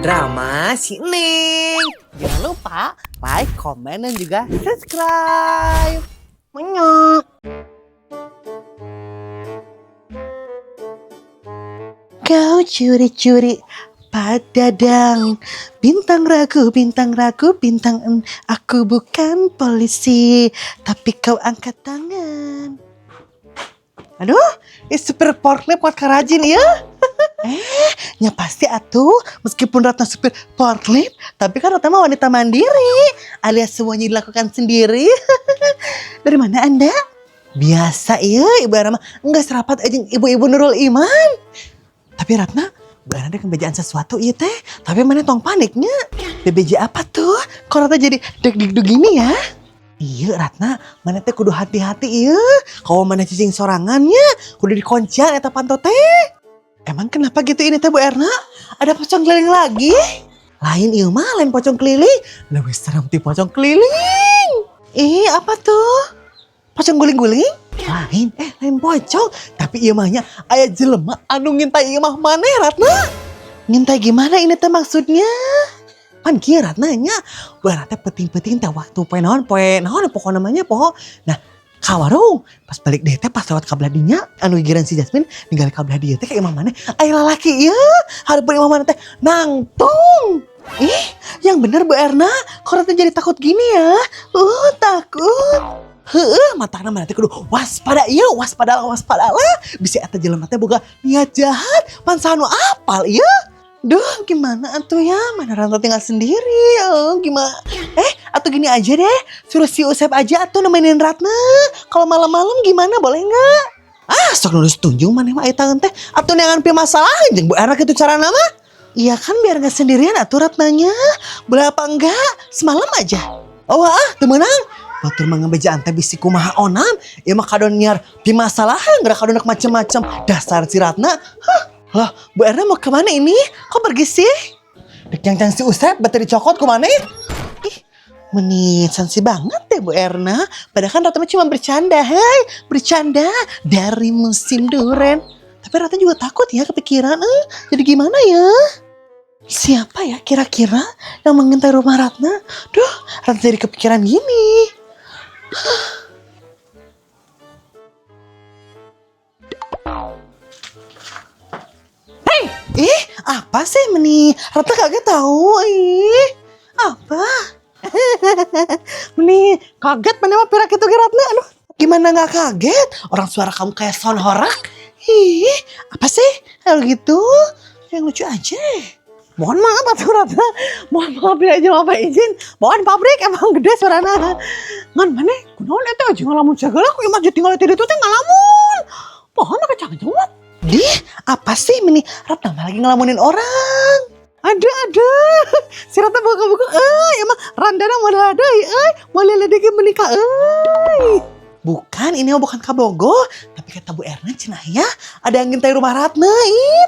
Drama si Neng. Jangan lupa like, komen, dan juga subscribe. Menyok. Kau curi-curi pada dang. Bintang ragu, aku bukan polisi, tapi kau angkat tangan. Aduh, super forklift buat kerajin ya. Ya pasti atuh, meskipun Ratna supir forklift, tapi kan Ratna mah wanita mandiri, alias semuanya dilakukan sendiri. Dari mana Anda? Biasa ya, Ibu Rama, enggak serapat aja ibu-ibu Nurul Iman. Tapi Ratna, Bu Erna kebejaan sesuatu iya teh, tapi mana tong paniknya. BBJ apa tuh? Kok Ratna jadi deg-deg gini ya? Iya Ratna, mana teh kudu hati-hati iya. Kalau mana cicing sorangannya, kudu dikoncian eta panto teh. Emang kenapa gitu ini teh Bu Erna? Ada pocong keliling lagi? Lain iya mah, lain pocong keliling. Lebih serem ti pocong keliling. Apa tuh? Pocong guling-guling? Lain pocong. Tapi iya mahnya aya jelema anu ngintai iya mah maneh Ratna. Ngintai gimana ini teh maksudnya? Pan kieu Ratnanya. Bu Erna teh penting-penting teh waktu poe naon pokok namanya poho. Nah, kawarung pas balik deh teh pas lewat kabladinya anu gigiran si Jasmine ninggal kabladia teh ka imah maneh aya lalaki ieu hareupeun imah maneh teh nangtung. Yang bener Bu Erna, kok Ratna jadi takut gini ya? Takut. Matana maneh teh kudu waspada ieu, waspadalah. Bisi eta jelema teh boga niat jahat, pan sanu apal ieu. Duh, gimana atuh ya? Mana Ratna tinggal sendiri. Gimana? Atau gini aja deh. Suruh si Usep aja atuh nemenin Ratna. Kalau malam-malam gimana? Boleh nggak? Sok nulis tunjung mana mah tangan teh. Atuh neangan pi masalah jeung Bu Erna kitu cara nama. Iya kan biar nggak sendirian atuh Ratnanya. Boleh apa enggak? Semalam aja. Teu meunang. Batur mah ngabejaan teh bisi kumaha onam. Ieu mah kadon nyiar pi masalah geura kadon macem-macem. Dasar si Ratna. Lah, Bu Erna mau kemana ini? Kok pergi sih? Dek yang si Usep bete dicokot kemana? Menisan sih banget deh Bu Erna. Padahal kan Ratna cuma bercanda, bercanda dari musim duren. Tapi Ratna juga takut ya kepikiran. Jadi gimana ya? Siapa ya kira-kira yang mengintai rumah Ratna? Duh, Ratna jadi kepikiran gini. Apa sih Meni? Ratna kaget tahu. Apa? Meni kaget Meni mah pirak itu Ratna. Aduh, gimana nggak kaget? Orang suara kamu kayak sound horak. Apa sih? Kalau gitu, yang lucu aja. Mohon maaf atuh Ratna. Mohon maaf ya aja apa izin. Mohon pabrik emang gede suarana. Ngan maneh kunaon eta aja ngalamun segala ku imah tinggal di ditu teh ngalamun. Pohon mah kacang-cang. Apa sih Meni? Ratna mah lagi ngelamunin orang. Ada. Si Ratna buka-buka. Emang randana modal ada. Mau ledeki menikah. Bukan, ini bukan kabogo. Tapi kata Bu Erna cenah ya. Ada yang ngintai rumah Ratna.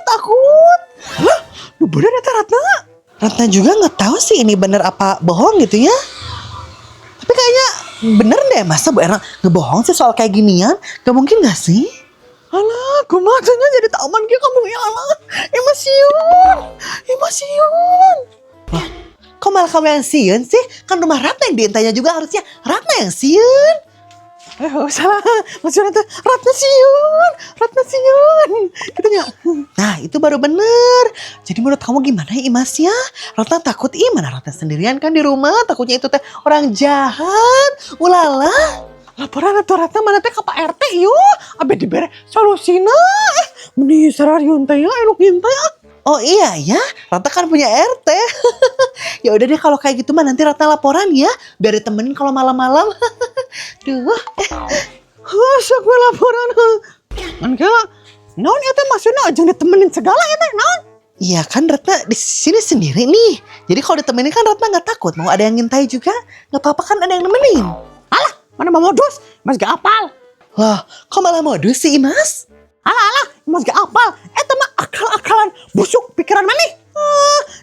Takut. Lah, bener ya Ratna? Ratna juga gak tahu sih ini bener apa bohong gitu ya. Tapi kayaknya bener deh. Masa Bu Erna ngebohong sih soal kayak ginian? Gak mungkin gak sih? Alah, kumaksudnya jadi taman gitu kamu ya Allah. Emosiun. Wah, kok malah kamu yang sieun sih? Kan rumah Ratna yang diintainya juga harusnya Ratna yang sieun. Salah. Maksudnya tuh Ratna sieun. Gitunya. Nah, itu baru bener. Jadi menurut kamu gimana ya Imas ya? Ratna takut mana Ratna sendirian kan di rumah. Takutnya itu teh orang jahat. Ulala. Laporan atau Ratna mana teh ke Pak RT yuk. Abe dibere solusina. Meni sarariun teh ya elok ngintai. Oh iya ya, Ratna kan punya RT. Ya udah deh kalau kayak gitu mah nanti Ratna laporan ya. Biar ditemenin kalau malam-malam. Duh. Sok gue laporan. Kan kira naon ya teh maksudnya aja ditemenin segala ya teh naon. Iya kan Ratna di sini sendiri nih. Jadi kalau ditemenin kan Ratna gak takut. Mau ada yang ngintai juga gak apa-apa kan ada yang nemenin. Alah. Mana mau modus? Mas gak apal. Lah, kok malah modus sih Imas? Alah, Mas gak apal. Eta mah akal-akalan busuk pikiran maneh.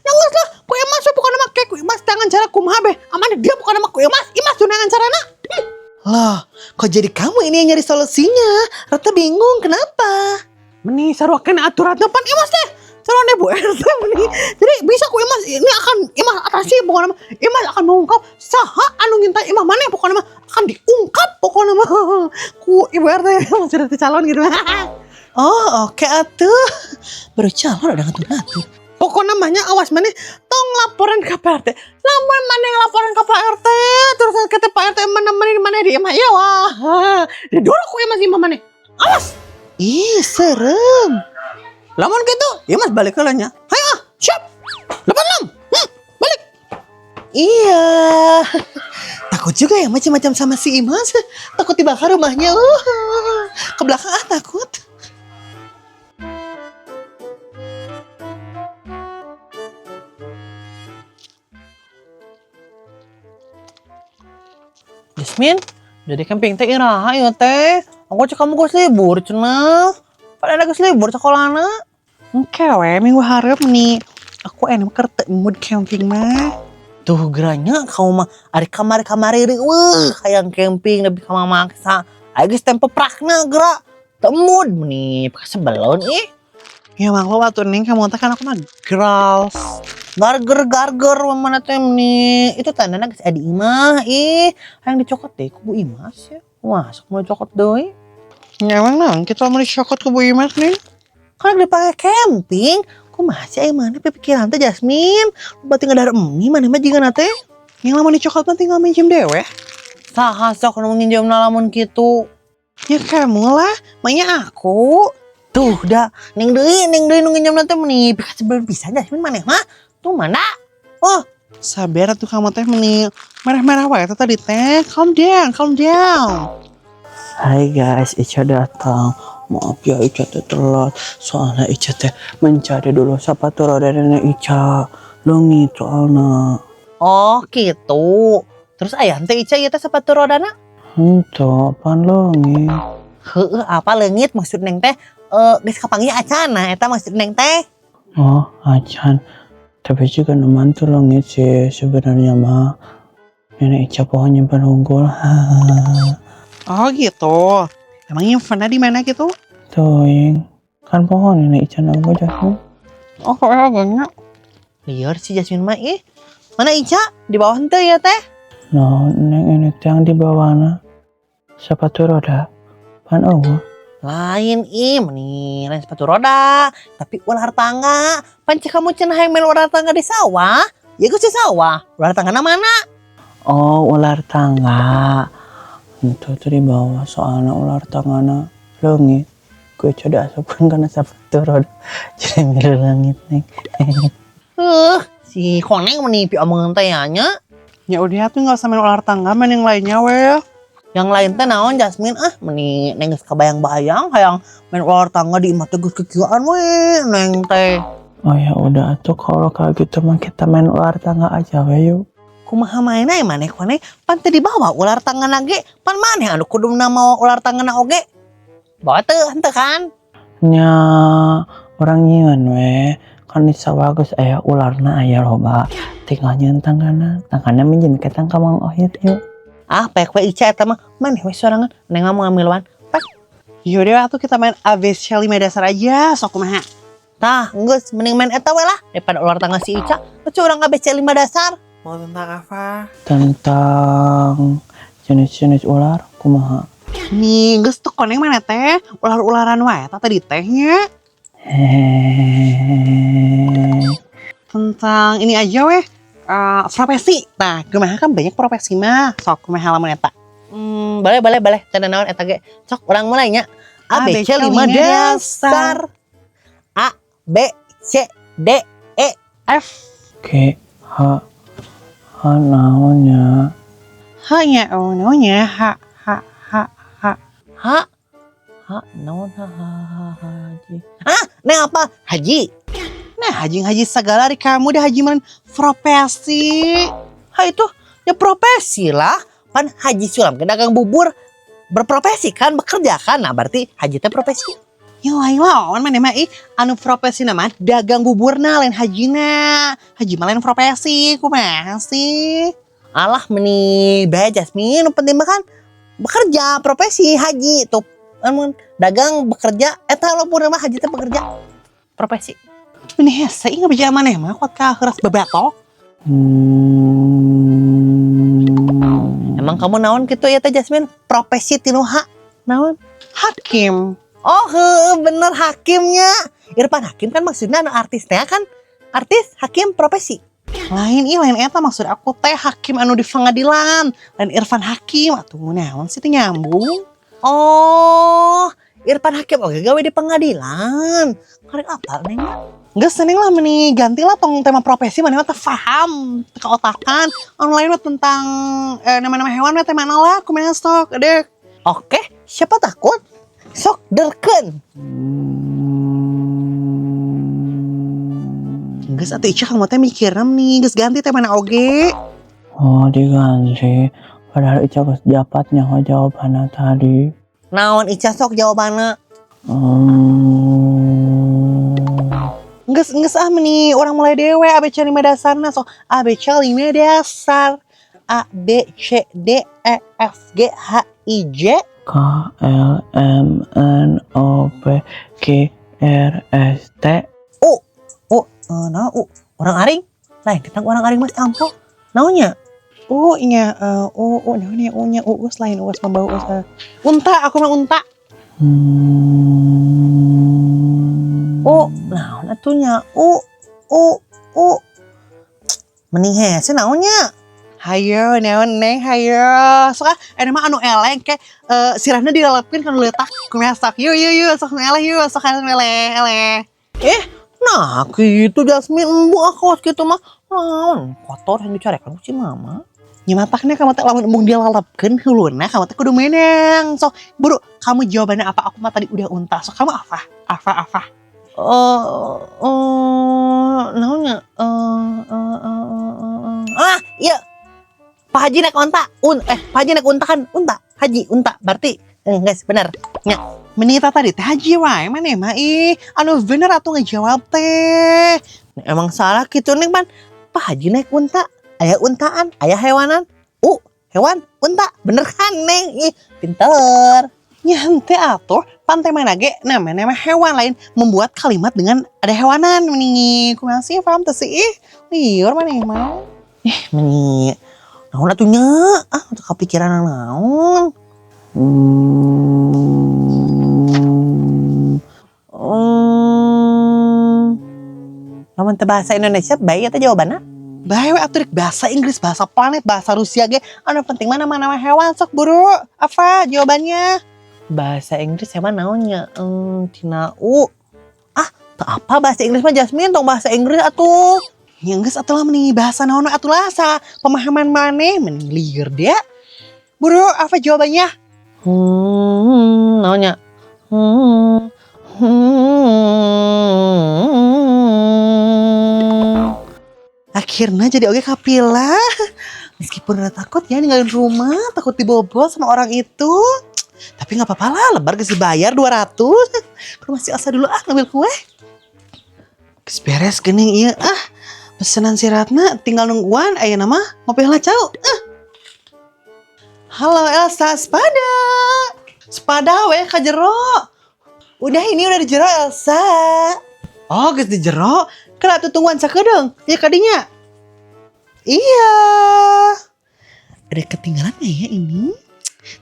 Nangis lah, ku Imas bukan nama kayak ku Imas tangan cara kumaha beh. Aman dia bukan nama ku Imas tuh tangan carana. Lah, kok jadi kamu ini yang nyari solusinya? Ratna bingung, kenapa? Meni sarwakeun aturan depan Imas teh. calon ibu RT nih. Jadi bisa ku Imas ini akan Imas atasi pokoknya mah. Imas akan mengungkap saha anu ngintai Imas mana pokoknya mah akan diungkap pokoknya mah ku ibu RT Mas sudah calon gitu. Oh oke atuh. Baru calon ada ngatur-ngatur. Pokoknya namanya awas mana tong laporan ke Pak RT. Lamun mana yang laporan ke Pak RT terus kata Pak RT menemani mana di Imas ya wah. Di dulu ku Imas Imas mana. Awas. Ih serem. Lamun gitu, Imas balik ke lanya. Hayo, siap. 86. Balik. Iya. Takut juga ya macam-macam sama si Imas. Takut dibakar rumahnya. Ke belakang takut. Jasmine, jadi camping teh iraha ya teh. Aku cek kamu geus libur cenah. Pada ada geus libur sekolahna. Engke we minggu hareup nih. Aku enak kerja mood camping mah. Tuh geranya kamu mah ari kamari-kamari weuh hayang camping lebih ka maksa. Aya geus tempe prakna geura. Teu mood nih, sebelon ih. Ya maklo atuh ning kamu teh kan aku mah girls. Garger mana teh nih. Itu tandana geus adi imah ih. Hayang dicokot deh ku Bu Imas ya. Masuk mau cokot deui. Ya emang nang kita mau dicokot ke Bu Imas nih. Kan dipakai camping. Ku masih aya mana pikiran teh Jasmine. Berarti ngadar emi mana mah jiga teh. Yang lamun dicokot mah tinggal minjem dewe. Saha sok nu nginjemna lamun kitu. Ya kamu lah, maknya aku. Tuh dah, ning deui nu nginjemna teh meni sebelum bisa Jasmine maneh mah. Tuh mana? Oh, sabar tuh kamu teh meni merah-merah wae tadi teh. Calm down. Hai guys, Ica datang. Maaf ya Ica teh telat. Soalnya Ica teh mencari dulu sepatu roda nenek Ica. Leungit soalnya. Oh gitu. Terus ayah teh Ica ieu teh sepatu rodana? Henteu, apaan leungit? Heueuh, apa leungit maksud neng teh? Geus kapanggih acana eta maksud neng teh. Oh, acan. Tapi juga mantu leungit sih sebenarnya mah. Nenek Ica pohon nyimpen unggul. Oh gitu. Emangnya nyimpennya di mana gitu? Tuh, kan pohon nenek Ica nanggo Jasmine. Oh, kok agaknya? Liar sih Jasmine mah ih. Mana Ica? Di bawah henteu ya teh? No, neng ini yang di bawahna. Sepatu roda. Pan lain meni lain sepatu roda, tapi ular tangga. Panci kamu cenah yang main ular tangga di sawah? Ya gue di sawah. Ular tangga mana? Oh, ular tangga. Itu tuh di bawah soalnya ular tanggana leungit. Gue coba asupkan karena sepatu roda. Jadi milih leungit nih. Si koneng menipi omongan tayanya. Ya udah tuh nggak usah main ular tangga, main yang lainnya weh. Yang lain teh naon Jasmine meni neng geus kabayang-bayang hayang main ular tangga di imah teh geus kekieuan we neng teh. Oh ya udah atuh kalau kayak gitu mah kita main ular tangga aja we yuk. Kumaha mainna maneh koneng pan teh dibawa ular tangga ge pan maneh anu kuduna mau ular tangga oge. Bawa teu henteu kan? Nya orang nyieun we kan di sawah geus aya ularna aya loba. Tinggal nyieun tanggana minjeun ka tangka Mang Ohit yuk. Pek we Ica eta mah maneh we sorangan neng ngomong ngamilwan. Pek. Yaudah atuh kita main ABC 5 dasar aja sok kumaha. Tah, geus mending main eta we lah daripada ular tangga si Ica. Lucu urang ABC 5 dasar. Mau tentang apa? Tentang jenis-jenis ular kumaha. Nih, geus teu koneng mana teh? Ular-ularan wae eta tadi tehnya. Tentang ini aja weh. Profesi. Nah, kumaha kan banyak profesi mah. Sok kumaha lamun eta. Boleh. Tanda naon eta ge. Sok urang mulai nya. ABC 5 dasar. A B C D E F G H naonnya? H-nya naonnya? H naon haji. Neng apa? Haji. Nah, haji segala di kamu dah haji man profesi. Itu ya profesi lah. Pan Haji Sulam ke dagang bubur berprofesi kan, bekerja kan. Nah, berarti haji teh profesi. Ya lawan mana mah anu profesi nama dagang buburna lain hajina. Haji mah lain profesi, kumaha sih? Alah meni bae Jasmine, penting mah kan bekerja profesi haji tuh. Dagang bekerja eta lo pun mah haji teh bekerja profesi. Ini hese ingat bicara maneh mah kuat ka keras bebetok. Emang kamu naon gitu ya teh Jasmine? Profesi tinuha naon? Hakim. Oh bener hakimnya. Irfan Hakim kan maksudnya anu artisnya kan? Artis, hakim, profesi. Lain eta maksud aku teh hakim anu di pengadilan. Lain Irfan Hakim atuh naon sih teh nyambung. Oh, Irfan Hakim oke gawe di pengadilan. Karek apa neng? Nggak seneng lah meni ganti lah tong tema profesi mana mah teh paham teu otakan anu lain mah tentang nama-nama hewan mah teh mana lah kumaha sok adek. Oke, siapa takut? Sok derken. Geus atuh Ica kamu teh mikirna nih geus ganti teh mana oge. Oh diganti. Padahal Ica geus dapatnya jawabannya tadi. Naon Ica sok jawabanna? Geus ah meni orang mulai dewe ABC 5 dasarna sok ABC 5 dasar. A B C D E F G H I J K L M N O P Q R S T. Nah, orang aring. Lain tentang orang aring mas ampo. Naonnya? nya naonnya nya us lain us membawa us. Unta aku mah unta. Naon atunya? Mending hese naonnya? Hayo naon neng hayo. Sok mah anu eleng ke sirahna dilelepkeun kan letak kumaha sok. Yuk sok eleh yuk sok eleh. Nah gitu Jasmine embu akos gitu mah. Naon kotor yang dicarekan si mama. Nyimataknya kamu teh lamun embung dilalapkeun heuluna kamu teh kudu menang. Sok buru kamu jawabannya apa? Aku mah tadi udah unta. Sok kamu apa? Naonnya? Iya. Pak Haji naik unta. Pak Haji naik unta kan unta. Haji unta berarti guys bener. Nya. Menita tadi teh haji wae maneh mah anu bener atuh ngejawab teh. Emang salah gitu neng pan. Pak Haji naik unta. Aya untaan, aya hewanan. Hewan, unta. Bener kan neng? Pinter. Ya henteu atuh pantai mana ge nama hewan lain membuat kalimat dengan ada hewanan meni kumaha sih paham teu sih liur maneh mah. Meni. Naon atunya? Untuk kepikiran naon? Lamun teu bahasa Indonesia bae eta jawabanna. Bae we atuh bahasa Inggris, bahasa planet, bahasa Rusia ge anu penting mah nama hewan sok buru. Apa jawabannya? Bahasa Inggris hewan naonnya? Tina teu apa bahasa Inggris mah Jasmine tong bahasa Inggris atuh. Ya geus atuh lah meni bahasa naon atuh lah sa pemahaman maneh meni lieur dia. Buru apa jawabannya? Naonnya? Akhirnya jadi oge kapila. Meskipun udah takut ya ninggalin rumah, takut dibobol sama orang itu. Tapi gak apa-apa lah, lebar geus dibayar 200. Ke rumah si Elsa dulu ngambil kue. Geus beres geuning ieu pesenan si Ratna tinggal nungguan aya nama ngopi heula cau. Halo Elsa, sepada we ka jero. Udah di jero Elsa. Oh, geus di jero. Kana atuh tungguan sakedeung. Ya kadinya. Iya. Ada ketinggalan gak ya ini?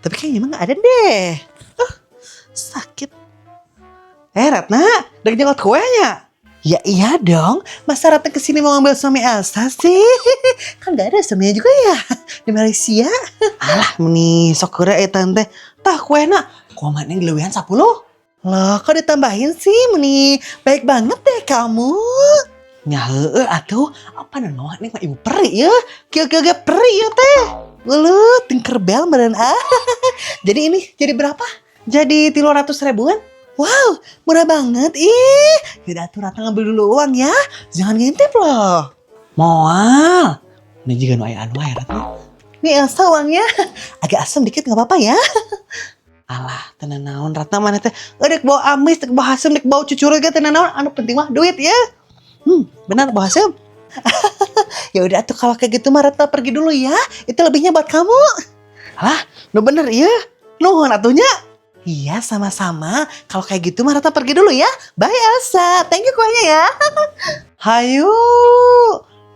Tapi kayaknya emang gak ada deh. Sakit. Ratna, udah jenggot kuenya? Ya iya dong. Masa Ratna kesini mau ngambil suami Elsa sih? Kan gak ada suaminya juga ya di Malaysia. Alah meni sokura tante. Tah kuena. Kok mana ngelewihan 10? Loh kok ditambahin sih meni? Baik banget deh kamu. Nya heueuh atuh. Apa nanawa nih mah ibu peri ya? Kieu-kieu peri ya teh. Ulu tinker bell meureun Jadi ini jadi berapa? Jadi 300 ribuan. Wow, murah banget. Yaudah atuh Ratna ngambil dulu uang ya. Jangan ngintip loh. Moal. Ini juga nu aya anu Ratna. Nih Elsa uangnya. Agak asam dikit gak apa-apa ya. Alah, tenan naon Ratna mana teh. Dek bawa amis, dek bawa asam, dek bawa cucur ge tenan naon. Anu penting mah duit ya. Benar bawa asam. Ya udah tuh kalau kayak gitu mah Ratna pergi dulu ya. Itu lebihnya buat kamu. Alah, nu bener iya. Nuhun atunya. Iya, sama-sama. Kalau kayak gitu, Marata pergi dulu ya. Bye, Elsa. Thank you kuahnya ya. Hayu.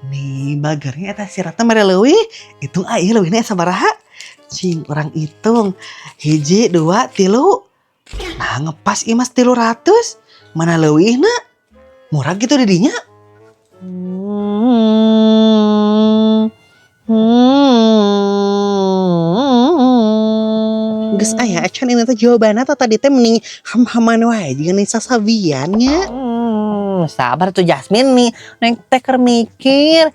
Nih, bagernya eta si Ratna mere leuwih. Hitung aya leuwihna sabaraha? Cing, orang hitung. 1, 2, 3. Nah, ngepas ieu mas 300. Mana leuwihna? Murah gitu didinya. Geus aya acan ini teh jawabanna teh tadi teh mending ham-haman wae jeung nih sasabiannya. Sabar tuh Jasmine nih, neng teh keur mikir.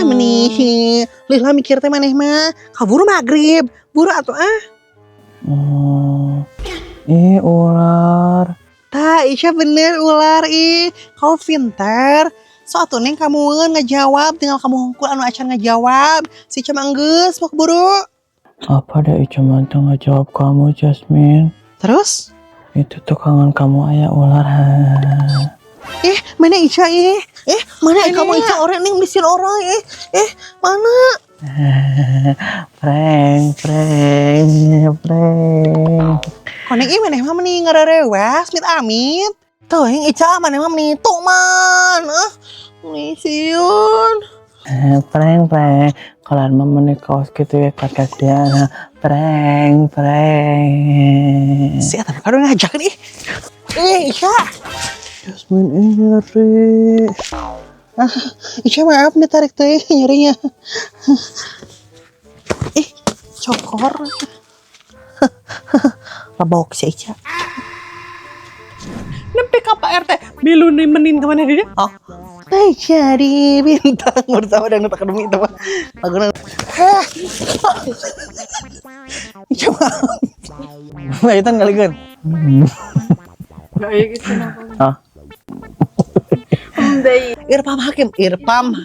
Menih, lila mikir teh maneh mah, kaburu magrib, buru atuh ah. Ular. Tah, Isya bener ular ih, kau pinter. So atuh neng kamu ngejawab, tinggal kamu hungkul anu acan ngejawab. Si Cem geus mau keburu. Apa ada Ica mantu ngejawab kamu, Jasmine? Terus? Itu tuh kangen kamu ayah ular. Mana Isya mana kamu Isya orang nih misil orang mana? Prank. Konek maneh mah mending ngarerewas amit-amit. Tuh yang Ica maneh mah mending tuh man. Mending siun. Prank. Kalau mau menikah gitu ya kakak dia. Prank. Si Atan kado ngajak nih. Isya. Jasmine ini nyeri. Isya maaf nih tarik teh nyerinya. Cokor. Labok si Isya. Nempe ka Pak RT. Bilu nemenin kemana dia? Oh. Jadi bintang bersama dengan akademi itu mah. Laguna. Isya maaf. Baitan kali kan. Gak ya gitu kenapa? Ah. Day. Irpam Hakim, Irpam.